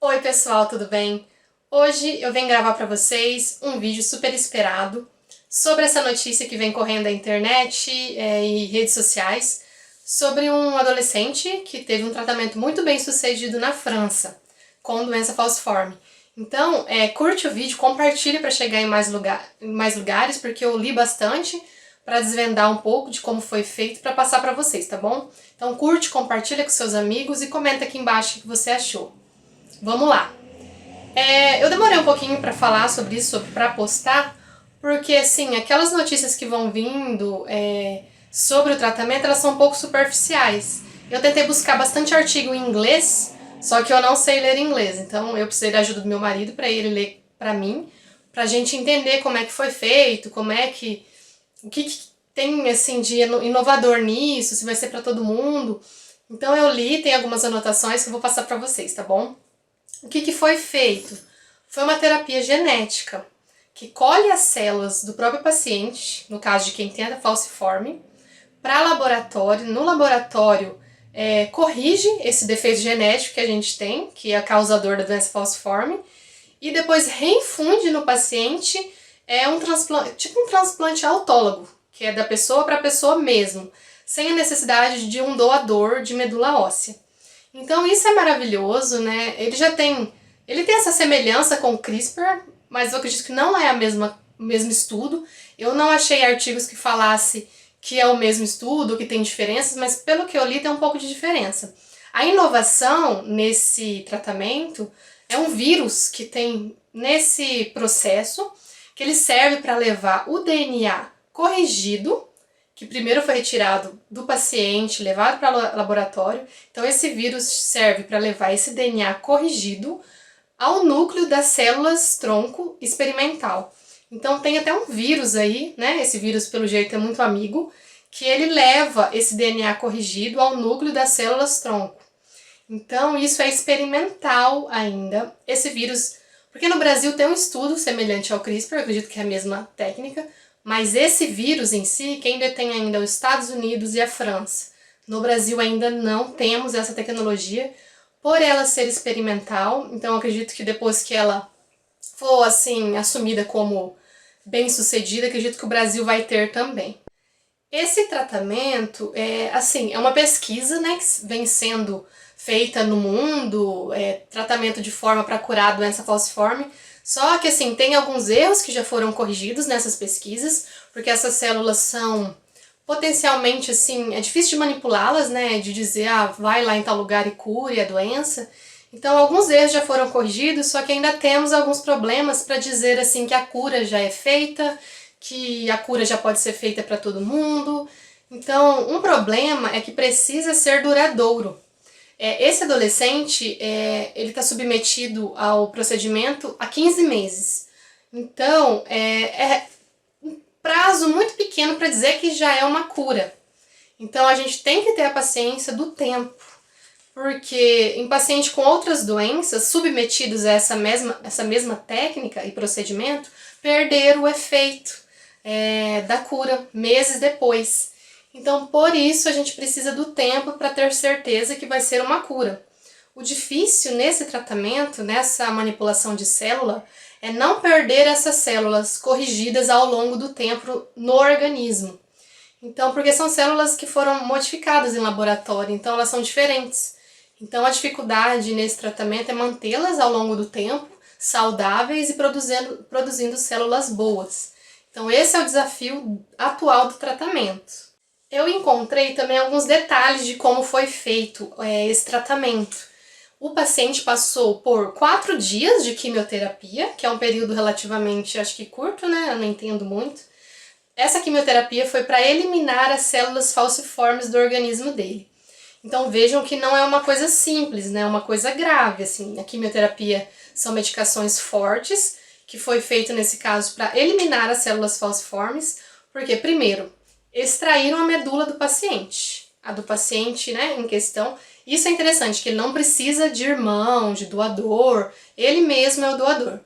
Oi pessoal, tudo bem? Hoje eu venho gravar para vocês um vídeo super esperado sobre essa notícia que vem correndo na internet e redes sociais sobre um adolescente que teve um tratamento muito bem sucedido na França com doença falciforme. Então, curte o vídeo, compartilhe para chegar em mais lugares, porque eu li bastante para desvendar um pouco de como foi feito para passar para vocês, tá bom? Então curte, compartilha com seus amigos e comenta aqui embaixo o que você achou. Vamos lá! Eu demorei um pouquinho para falar sobre isso, para postar, porque assim, aquelas notícias que vão vindo sobre o tratamento, elas são um pouco superficiais. Eu tentei buscar bastante artigo em inglês, só que eu não sei ler inglês, então eu precisei da ajuda do meu marido para ele ler para mim, pra gente entender como é que foi feito, o que tem assim de inovador nisso, se vai ser para todo mundo. Então eu li, tem algumas anotações que eu vou passar para vocês, tá bom? O que foi feito? Foi uma terapia genética, que colhe as células do próprio paciente, no caso de quem tem a falciforme, para laboratório. No laboratório, corrige esse defeito genético que a gente tem, que é causador da doença falciforme, e depois reinfunde no paciente um transplante, tipo um transplante autólogo, que é da pessoa para a pessoa mesmo, sem a necessidade de um doador de medula óssea. Então isso é maravilhoso, né? Ele tem essa semelhança com o CRISPR, mas eu acredito que não é o mesmo estudo. Eu não achei artigos que falasse que é o mesmo estudo, que tem diferenças, mas pelo que eu li tem um pouco de diferença. A inovação nesse tratamento é um vírus que tem nesse processo, que ele serve para levar o DNA corrigido, que primeiro foi retirado do paciente, levado para o laboratório. Então esse vírus serve para levar esse DNA corrigido ao núcleo das células tronco experimental. Então tem até um vírus aí, né? Esse vírus pelo jeito é muito amigo, que ele leva esse DNA corrigido ao núcleo das células tronco. Então isso é experimental ainda. Esse vírus, porque no Brasil tem um estudo semelhante ao CRISPR, eu acredito que é a mesma técnica, mas esse vírus em si, quem detém ainda é os Estados Unidos e a França. No Brasil ainda não temos essa tecnologia, por ela ser experimental, então eu acredito que depois que ela for assim assumida como bem-sucedida, acredito que o Brasil vai ter também. Esse tratamento é uma pesquisa, né, que vem sendo feita no mundo, tratamento de forma para curar a doença falciforme. Só que assim, tem alguns erros que já foram corrigidos nessas pesquisas, porque essas células são potencialmente assim, é difícil de manipulá-las, né, de dizer, vai lá em tal lugar e cure a doença. Então alguns erros já foram corrigidos, só que ainda temos alguns problemas para dizer assim que a cura já é feita, que a cura já pode ser feita para todo mundo. Então, um problema é que precisa ser duradouro. Esse adolescente, ele está submetido ao procedimento há 15 meses. Então, é um prazo muito pequeno para dizer que já é uma cura. Então, a gente tem que ter a paciência do tempo, porque em pacientes com outras doenças, submetidos a essa mesma técnica e procedimento, perderam o efeito da cura meses depois. Então, por isso, a gente precisa do tempo para ter certeza que vai ser uma cura. O difícil nesse tratamento, nessa manipulação de célula, é não perder essas células corrigidas ao longo do tempo no organismo. Então, porque são células que foram modificadas em laboratório, então elas são diferentes. Então, a dificuldade nesse tratamento é mantê-las ao longo do tempo saudáveis e produzindo células boas. Então, esse é o desafio atual do tratamento. Eu encontrei também alguns detalhes de como foi feito esse tratamento. O paciente passou por 4 dias de quimioterapia, que é um período relativamente, acho que curto, né? Eu não entendo muito. Essa quimioterapia foi para eliminar as células falciformes do organismo dele. Então vejam que não é uma coisa simples, né? É uma coisa grave, assim. A quimioterapia são medicações fortes, que foi feito nesse caso para eliminar as células falciformes, porque primeiro, extraíram a medula do paciente, a do paciente, né, em questão. Isso é interessante, que ele não precisa de irmão, de doador, ele mesmo é o doador.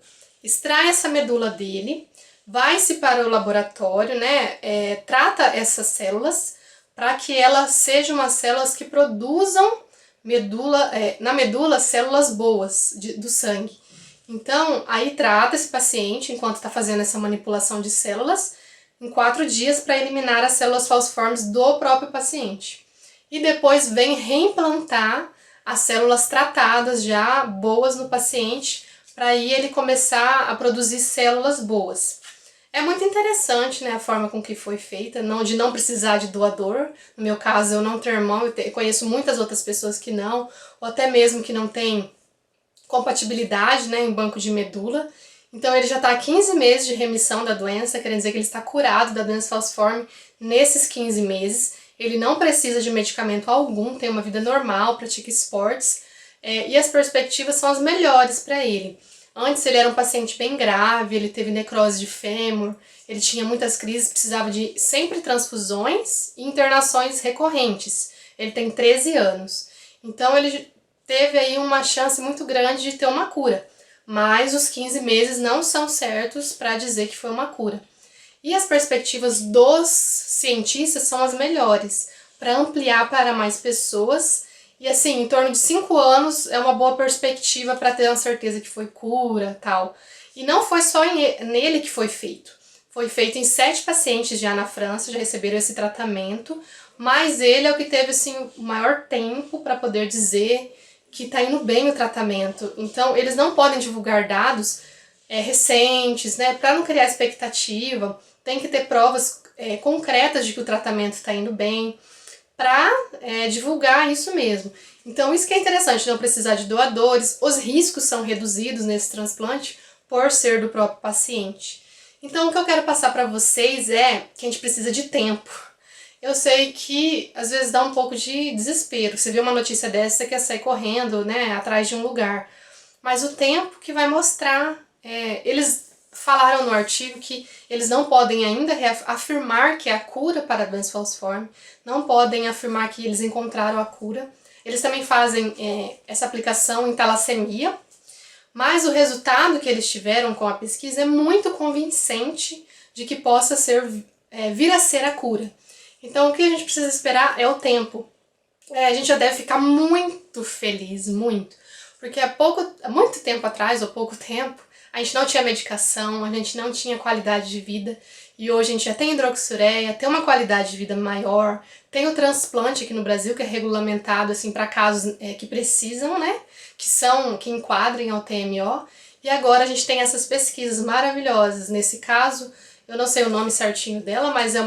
Extrai essa medula dele, vai-se para o laboratório, né, trata essas células para que elas sejam umas células que produzam na medula células boas do sangue. Então, aí trata esse paciente, enquanto está fazendo essa manipulação de células, em 4 dias para eliminar as células falciformes do próprio paciente. E depois vem reimplantar as células tratadas já boas no paciente, para aí ele começar a produzir células boas. É muito interessante, né, a forma com que foi feita, de não precisar de doador. No meu caso, eu não tenho irmão, eu conheço muitas outras pessoas que não, ou até mesmo que não tem compatibilidade, né, em banco de medula. Então ele já está há 15 meses de remissão da doença, quer dizer que ele está curado da doença falciforme nesses 15 meses. Ele não precisa de medicamento algum, tem uma vida normal, pratica esportes, e as perspectivas são as melhores para ele. Antes ele era um paciente bem grave, ele teve necrose de fêmur, ele tinha muitas crises, precisava de sempre transfusões e internações recorrentes. Ele tem 13 anos. Então ele teve aí uma chance muito grande de ter uma cura. Mas os 15 meses não são certos para dizer que foi uma cura. E as perspectivas dos cientistas são as melhores, para ampliar para mais pessoas. E assim, em torno de 5 anos é uma boa perspectiva para ter uma certeza que foi cura, tal. E não foi só nele que foi feito. Foi feito em 7 pacientes já na França, já receberam esse tratamento, mas ele é o que teve assim, o maior tempo para poder dizer que está indo bem o tratamento. Então, eles não podem divulgar dados recentes, né, para não criar expectativa. Tem que ter provas concretas de que o tratamento está indo bem, para divulgar isso mesmo. Então isso que é interessante, não precisar de doadores, os riscos são reduzidos nesse transplante por ser do próprio paciente. Então o que eu quero passar para vocês é que a gente precisa de tempo. Eu sei que às vezes dá um pouco de desespero, você vê uma notícia dessa, você quer sair correndo, né, atrás de um lugar. Mas o tempo que vai mostrar, eles falaram no artigo que eles não podem ainda afirmar que é a cura para a doença falciforme, não podem afirmar que eles encontraram a cura. Eles também fazem essa aplicação em talassemia, mas o resultado que eles tiveram com a pesquisa é muito convincente de que possa vir a ser a cura. Então o que a gente precisa esperar é o tempo. A gente já deve ficar muito feliz, muito, porque há muito tempo atrás, ou pouco tempo, a gente não tinha medicação, a gente não tinha qualidade de vida, e hoje a gente já tem hidroxureia, tem uma qualidade de vida maior, tem o transplante aqui no Brasil que é regulamentado assim para casos que precisam, né, que enquadrem ao TMO, e agora a gente tem essas pesquisas maravilhosas. Nesse caso, eu não sei o nome certinho dela, mas é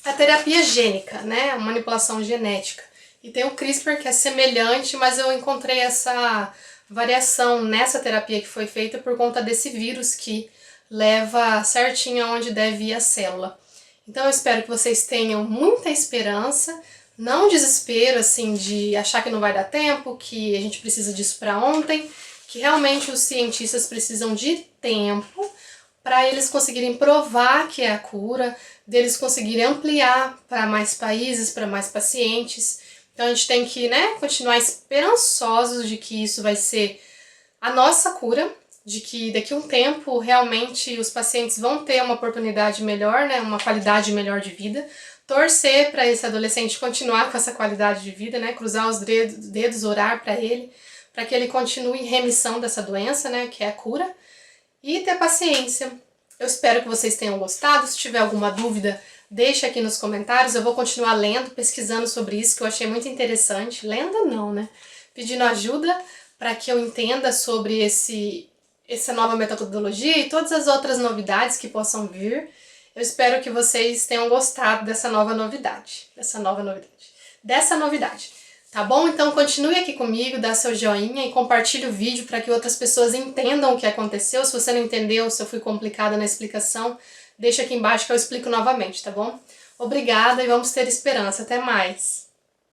a terapia gênica, né, a manipulação genética. E tem o CRISPR que é semelhante, mas eu encontrei essa variação nessa terapia que foi feita por conta desse vírus que leva certinho aonde deve ir a célula. Então eu espero que vocês tenham muita esperança, não desespero assim de achar que não vai dar tempo, que a gente precisa disso para ontem, que realmente os cientistas precisam de tempo para eles conseguirem provar que é a cura, deles conseguirem ampliar para mais países, para mais pacientes. Então a gente tem que, né, continuar esperançosos de que isso vai ser a nossa cura, de que daqui a um tempo realmente os pacientes vão ter uma oportunidade melhor, né, uma qualidade melhor de vida. Torcer para esse adolescente continuar com essa qualidade de vida, né, cruzar os dedos, orar para que ele continue em remissão dessa doença, né, que é a cura, e ter paciência. Eu espero que vocês tenham gostado. Se tiver alguma dúvida, deixa aqui nos comentários, eu vou continuar lendo, pesquisando sobre isso, que eu achei muito interessante. Lendo não, né? Pedindo ajuda para que eu entenda sobre essa nova metodologia e todas as outras novidades que possam vir. Eu espero que vocês tenham gostado dessa novidade. Tá bom? Então continue aqui comigo, dá seu joinha e compartilhe o vídeo para que outras pessoas entendam o que aconteceu. Se você não entendeu, se eu fui complicada na explicação, deixa aqui embaixo que eu explico novamente, tá bom? Obrigada e vamos ter esperança. Até mais!